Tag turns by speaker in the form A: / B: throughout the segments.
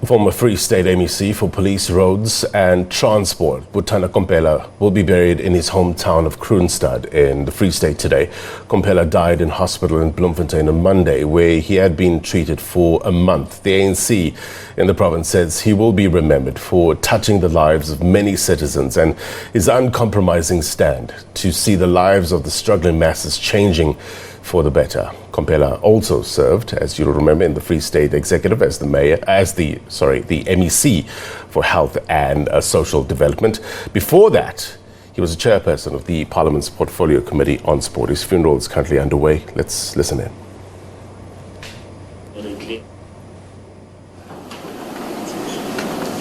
A: Former Free State MEC for Police, Roads and Transport, Butana Komphela, will be buried in his hometown of Kroonstad in the Free State today. Komphela died in hospital in Bloemfontein on Monday, where he had been treated for a month. The ANC in the province says he will be remembered for touching the lives of many citizens and his uncompromising stand to see the lives of the struggling masses changing for the better. Komphela also served, as you'll remember, in the Free State Executive as the MEC for Health and Social Development. Before that, he was a chairperson of the Parliament's Portfolio Committee on Sport. His funeral is currently underway. Let's listen in.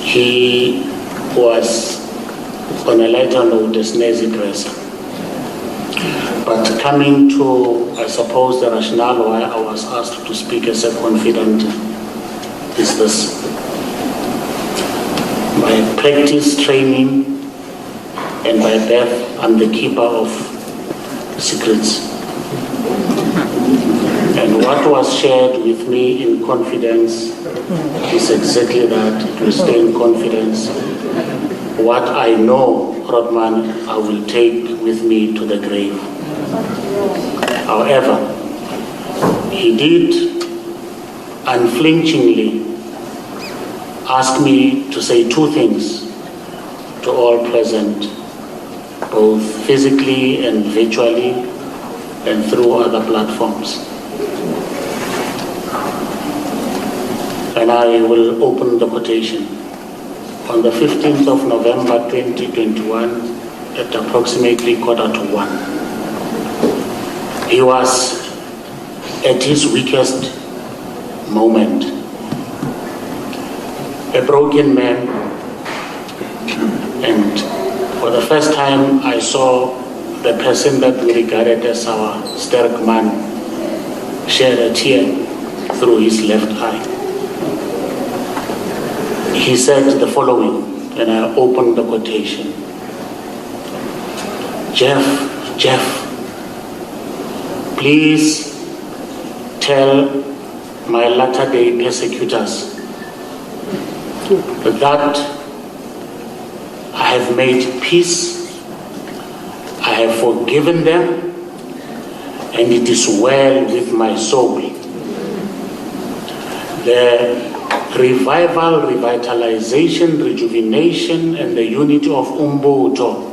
B: He was on a lighter note, a snazzy dresser. But coming to, I suppose, the rationale why I was asked to speak as a confidant is this. My practice, training, and by birth, I'm the keeper of secrets. And what was shared with me in confidence is exactly that. It will stay in confidence. What I know, Rodman, I will take with me to the grave. However, he did unflinchingly ask me to say two things to all present, both physically and virtually and through other platforms. And I will open the quotation. On the 15th of November 2021, at approximately 1:45, he was at his weakest moment. A broken man, and for the first time I saw the person that we regarded as our sterk man shed a tear through his left eye. He said the following, and I opened the quotation. Jeff, please tell my latter-day persecutors that I have made peace, I have forgiven them, and it is well with my soul. The revival, revitalization, rejuvenation, and the unity of Umbuto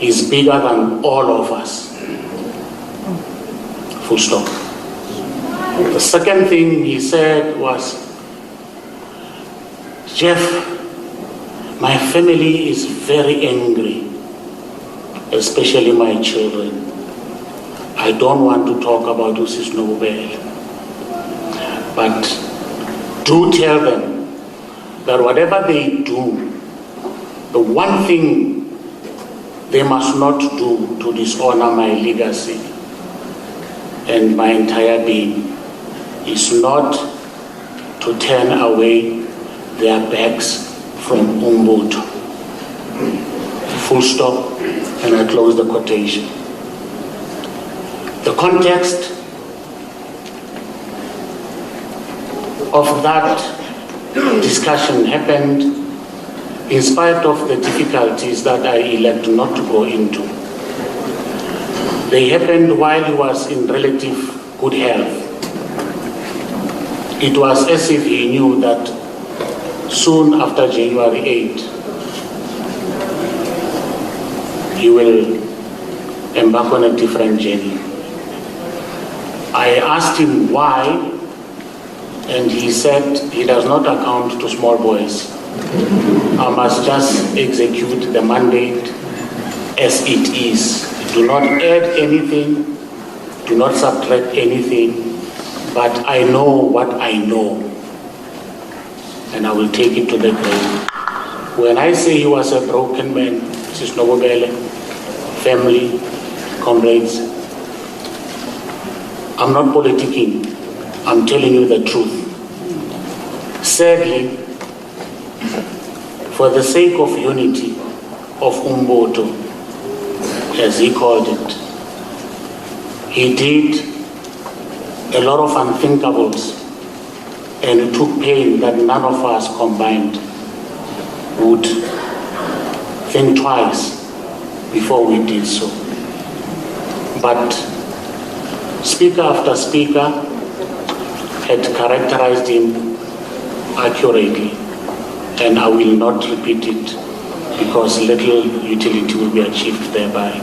B: is bigger than all of us. Full stop. The second thing he said was, Jeff, my family is very angry, especially my children. I don't want to talk about Usis Nobel, but do tell them that whatever they do, the one thing they must not do to dishonor my legacy and my entire being is not to turn away their backs from Umbuto. Full stop, and I close the quotation. The context of that discussion happened in spite of the difficulties that I elect not to go into. They happened while he was in relative good health. It was as if he knew that soon after January 8, he will embark on a different journey. I asked him why, and he said he does not account to small boys. I must just execute the mandate as it is. Do not add anything, do not subtract anything, but I know what I know, and I will take it to the grave. When I say he was a broken man, Sis Nobobele, family, comrades, I'm not politicking, I'm telling you the truth. Sadly, for the sake of unity of Umbuto, as he called it, he did a lot of unthinkables and we took pain that none of us combined would think twice before we did so. But speaker after speaker had characterized him accurately, and I will not repeat it because little utility will be achieved thereby.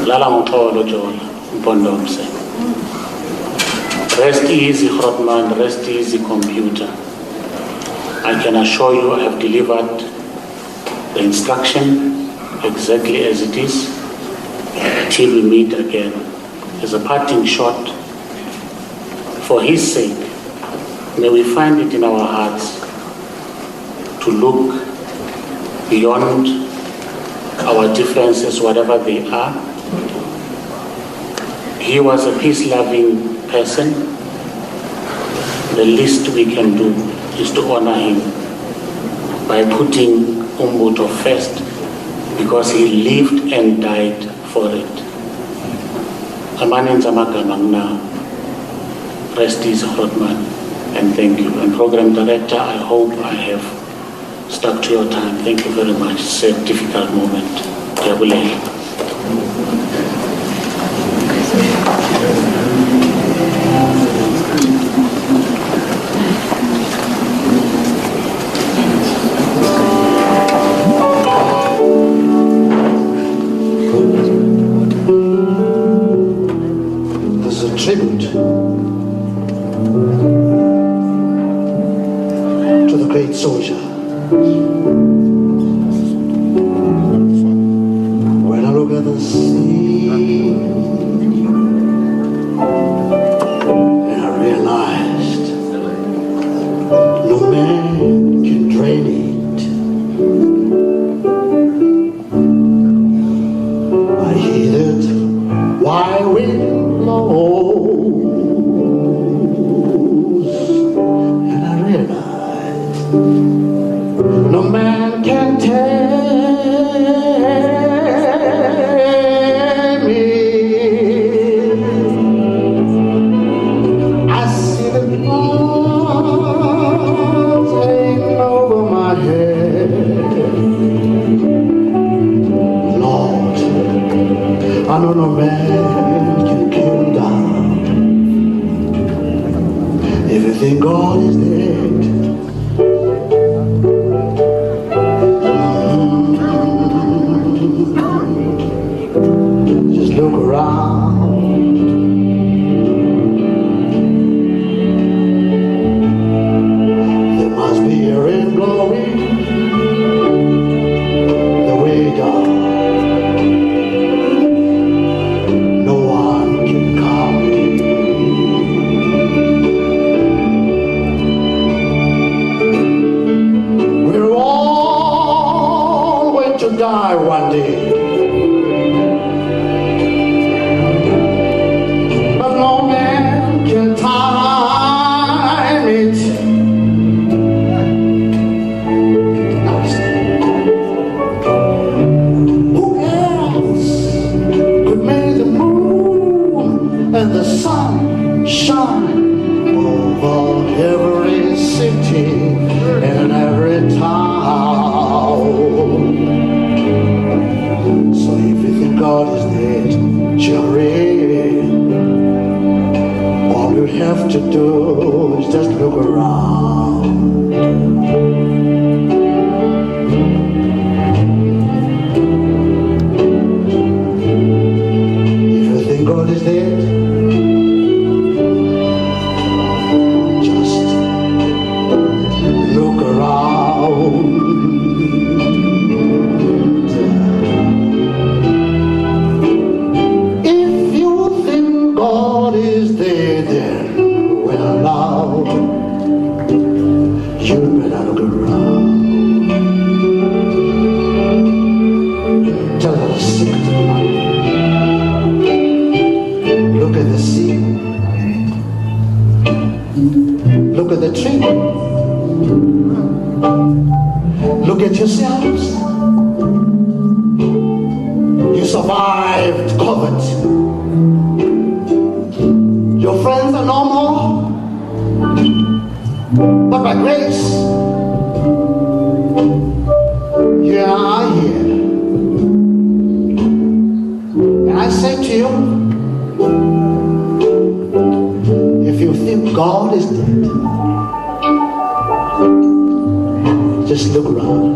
B: Lala Mutolo Jola, Mpondomse. Rest easy, Grotman, rest easy, computer. I can assure you I have delivered the instruction exactly as it is till we meet again. As a parting shot, for his sake, may we find it in our hearts to look beyond our differences, whatever they are. He was a peace-loving person. The least we can do is to honor him by putting Umbuto first, because he lived and died for it. Amanin Zamagamang now. Rest is Hotman, and thank you. And Program Director, I hope I have stuck to your time. Thank you very much. It's a difficult moment. Jabulele.
C: There's a tribute to the great soldier. When I look at the sea, and I realized no man can drain it. I heeded why wind blows, and I realized no man can tame me. I see the clouds hanging over my head. Lord, I know no man can kill down. If you think God is dead, just look around. There must be a wind blowing the way down. No one can calm me. We're all going to die one day. But no man can time it. Who else could make the moon and the sun shine over every city and every town? So if you think God is dead, Jerry, all you have to do is just look around. If you think God is dead, just look around. If you think God is dead, then well now, you better look around. Tell us a secret tonight. Look at the sea. Look at the tree. Look at yourselves. You survived COVID. Your friends are no more. not by grace. You are here. And I say to you, if you think God is dead, just look around.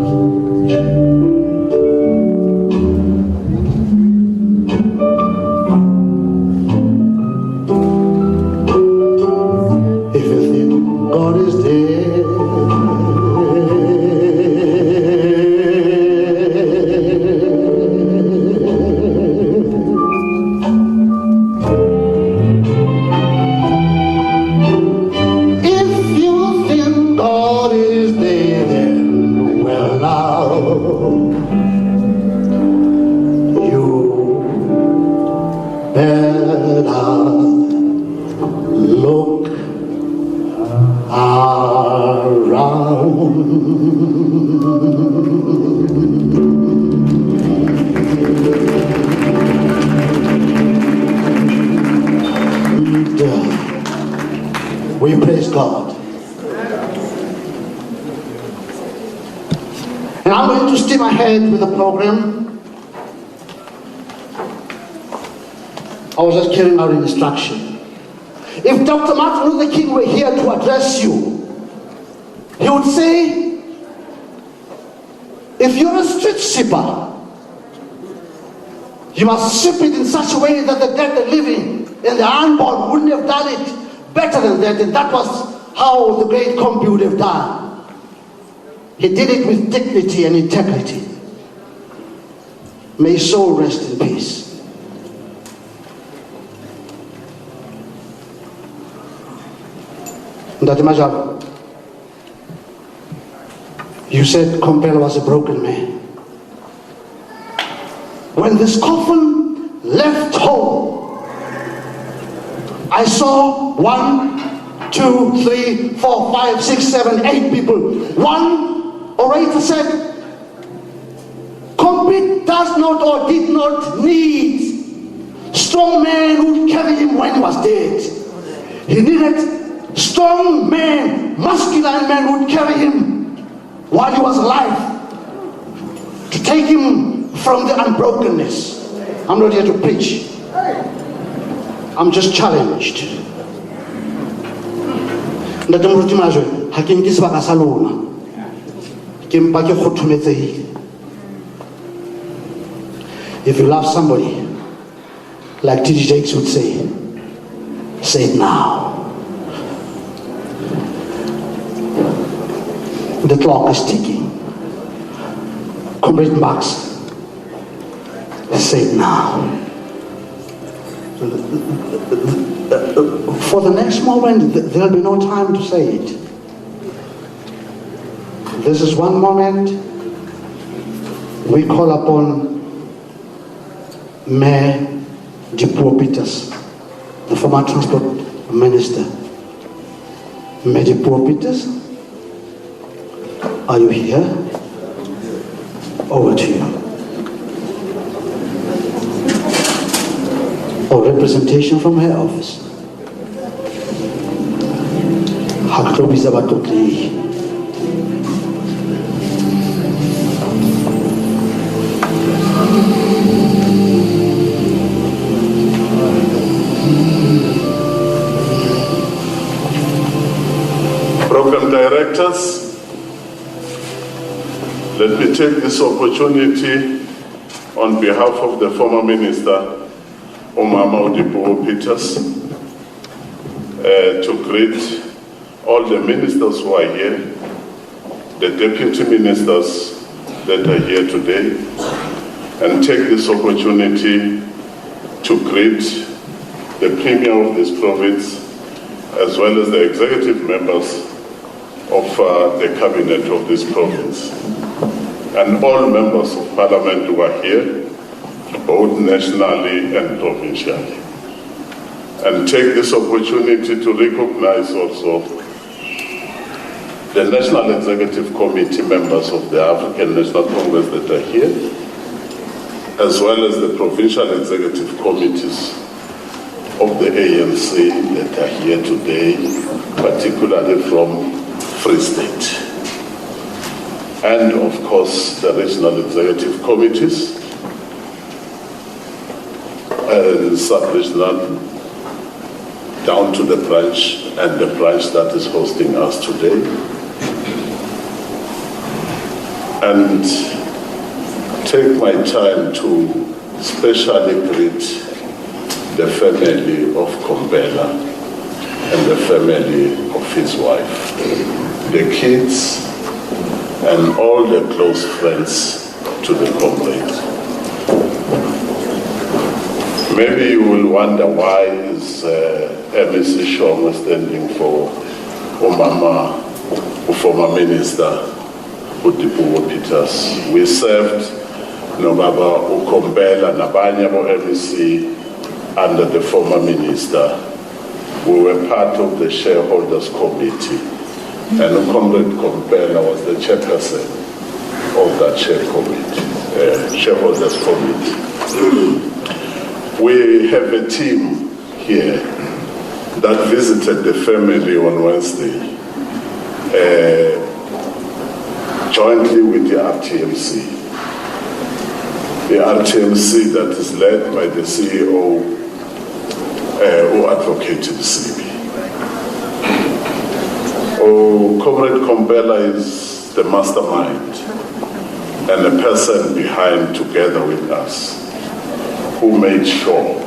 C: We praise God. And I'm going to steam ahead with the program. I was just carrying out an instruction. If Dr. Martin Luther King were here to address you, he would say, if you're a street sweeper, you must sweep it in such a way that the dead, the living, and the unborn wouldn't have done it better than that. And that was how the great Komphela would have done. He did it with dignity and integrity. May his soul rest in peace. You said Komphela was a broken man. When this coffin left home, I saw 1, 2, 3, 4, 5, 6, 7, 8 people. One orator said, Komphela does not or did not need strong men who would carry him when he was dead. He needed strong men, masculine men who would carry him while he was alive, to take him from the unbrokenness. I'm not here to preach. I'm just challenged. If you love somebody, like T.D. Jakes would say it now. The clock is ticking. Comrade Marx, say it now. For the next moment, there'll be no time to say it. This is one moment we call upon Mayor Dipuo Peters, the former transport minister. Mayor Dipuo Peters, are you here? Over to you. Or representation from her office.
D: Program directors, let me take this opportunity on behalf of the former minister, Omama Dipuo Peters, to greet all the ministers who are here, the deputy ministers that are here today, and take this opportunity to greet the Premier of this province, as well as the executive members of the cabinet of this province, and all members of parliament who are here, both nationally and provincially. And take this opportunity to recognize also the National Executive Committee members of the African National Congress that are here, as well as the provincial executive committees of the ANC that are here today, particularly from Free State. And of course, the regional executive committees, sub-regional, down to the branch, and the branch that is hosting us today. And take my time to specially greet the family of Komphela and the family of his wife, the kids, and all the close friends to the comrade. Maybe you will wonder why is MEC Shong standing for Umama, former minister, Butana Peters. We served Nobaba Komphela Nabanya MEC under the former minister. We were part of the shareholders committee, and Comrade Komphela was the chairperson of that shareholders committee. We have a team here that visited the family on Wednesday, jointly with the RTMC. The RTMC that is led by the CEO who advocated CB. Comrade Komphela is the mastermind and the person behind, together with us, who made sure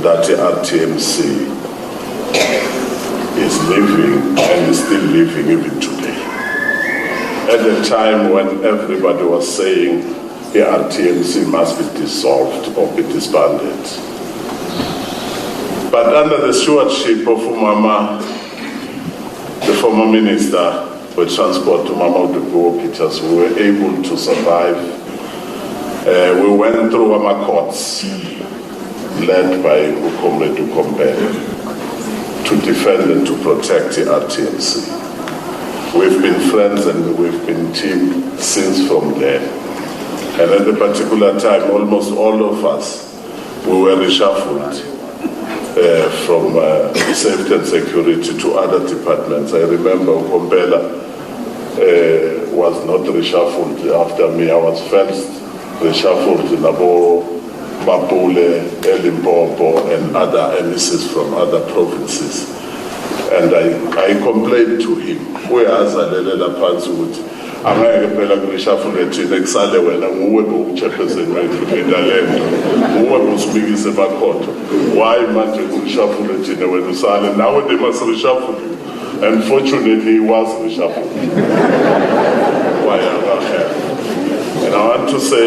D: that the RTMC is living and is still living even today. At the time when everybody was saying the RTMC must be dissolved or be disbanded. But under the stewardship of Umama, the former minister for transport, Umama Butana Peters, we were able to survive. We went through our courts, led by Comrade Komphela, to defend and to protect the RTMC. We've been friends and we've been team since from there. And at a particular time, almost all of us, we were reshuffled from safety and security to other departments. I remember Komphela was not reshuffled after me. I was first reshuffled in Abo, Mapule, Limpopo, and other MECs from other provinces. And I complained to him, where as I let a pants with, I'm going to reshuffle it in Exale when I'm going to chairperson in the land. Who was speaking about court? Why must we reshuffle it in the Wenusale? Now they must reshuffle. And fortunately, he was reshuffled. Why am I here? And I want to say,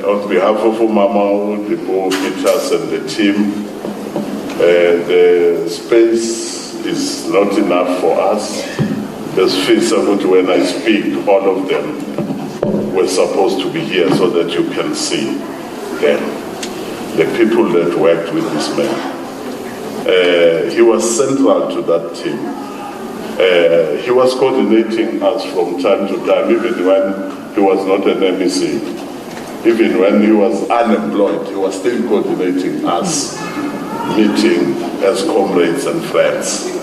D: on behalf of Umama, Butana Peters and the team, the space is not enough for us. There's feasible when I speak, all of them were supposed to be here so that you can see them, the people that worked with this man. He was central to that team. He was coordinating us from time to time, even when he was not an MEC. Even when he was unemployed, he was still coordinating us, meeting as comrades and friends.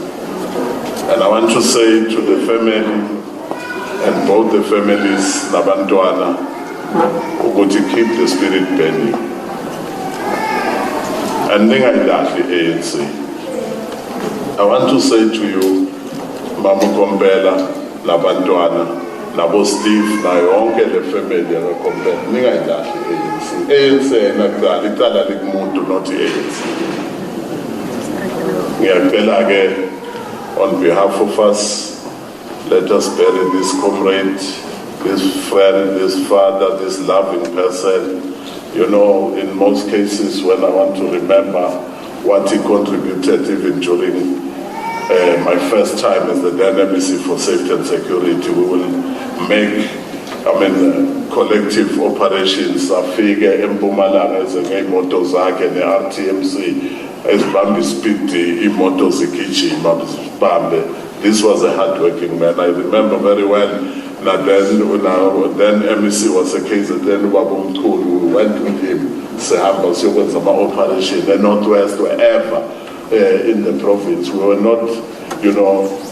D: And I want to say to the family, and both the families, Nabantwana, who go to keep the spirit burning. And then ANC. I want to say to you, Mama Komphela, Nabantwana, Nabo Steve, na yonke le family ya Komphela, ningayidahli ANC. ANC nakuqala icala likumuntu not ANC. Ngiyacela ke, on behalf of us, let us bury this comrade, this friend, this father, this loving person. You know, in most cases, when I want to remember what he contributed even during my first time as the MEC for Safety and Security, we will make, collective operations. Afike eMpumalanga ezengeimoto zakhe ne-RTMC ezibambe speed, imoto zigijima zibambe. This was a hard-working man. I remember very well. Then MEC was a case, and then we went with him, Sehamba, Siyokwenza operation, the Northwest, wherever in the province. We were not,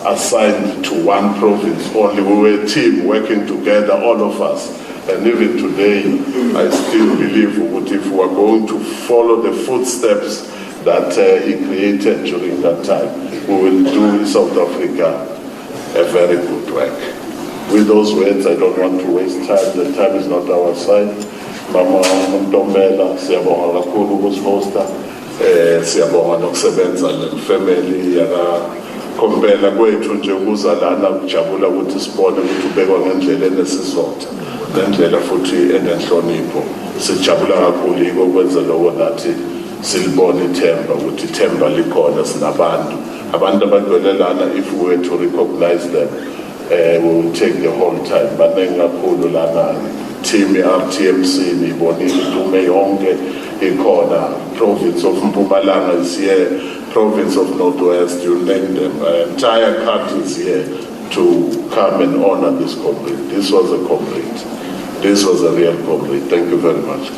D: assigned to one province only. We were a team working together, all of us. And even today, I still believe that if we are going to follow the footsteps that he created during that time, we will do in South Africa a very good work. With those words, I don't want to waste time. The time is not our side. Mama Komphela, siyabonga kakhulu ukusihosta. Siyabonga nokusebenza nefamily yaka Komphela kwethu nje ukuzalana kujabula ukuthi sibone ukuthi ubekwa ngendlela enesizotha nendlela futhi enenhlonipho. Sijabula kakhulu ikokwenza lokho nathi silibona ithemba ukuthi ithemba likhona sinabantu. Abantu abadwelelana, if we were to recognize them, we will take the whole time. Banengi kakhulu lana team RTMC nibonile dume yonke ikhona, province of Mpumalanga is here, province of Northwest, you name them, entire country is here to come and honor this comrade. This was a comrade. This was a real comrade. Thank you very much.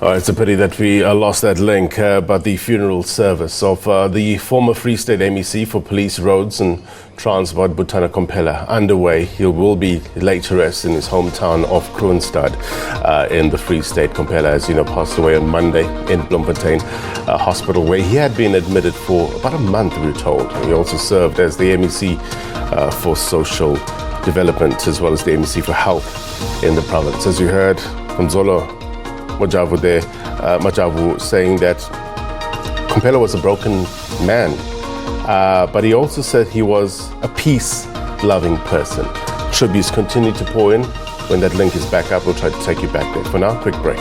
A: Oh, it's a pity that we lost that link, but the funeral service of the former Free State MEC for Police, Roads and Transport, Butana Komphela, underway. He will be laid to rest in his hometown of Kroonstad in the Free State. Komphela, as you know, passed away on Monday in Bloemfontein hospital, where he had been admitted for about a month, we were told. He also served as the MEC for Social Development, as well as the MEC for Health in the province. As you heard from Zolo Majavu there, Majavu saying that Komphela was a broken man, but he also said he was a peace-loving person. Tributes continue to pour in. When that link is back up, we'll try to take you back there. For now, quick break.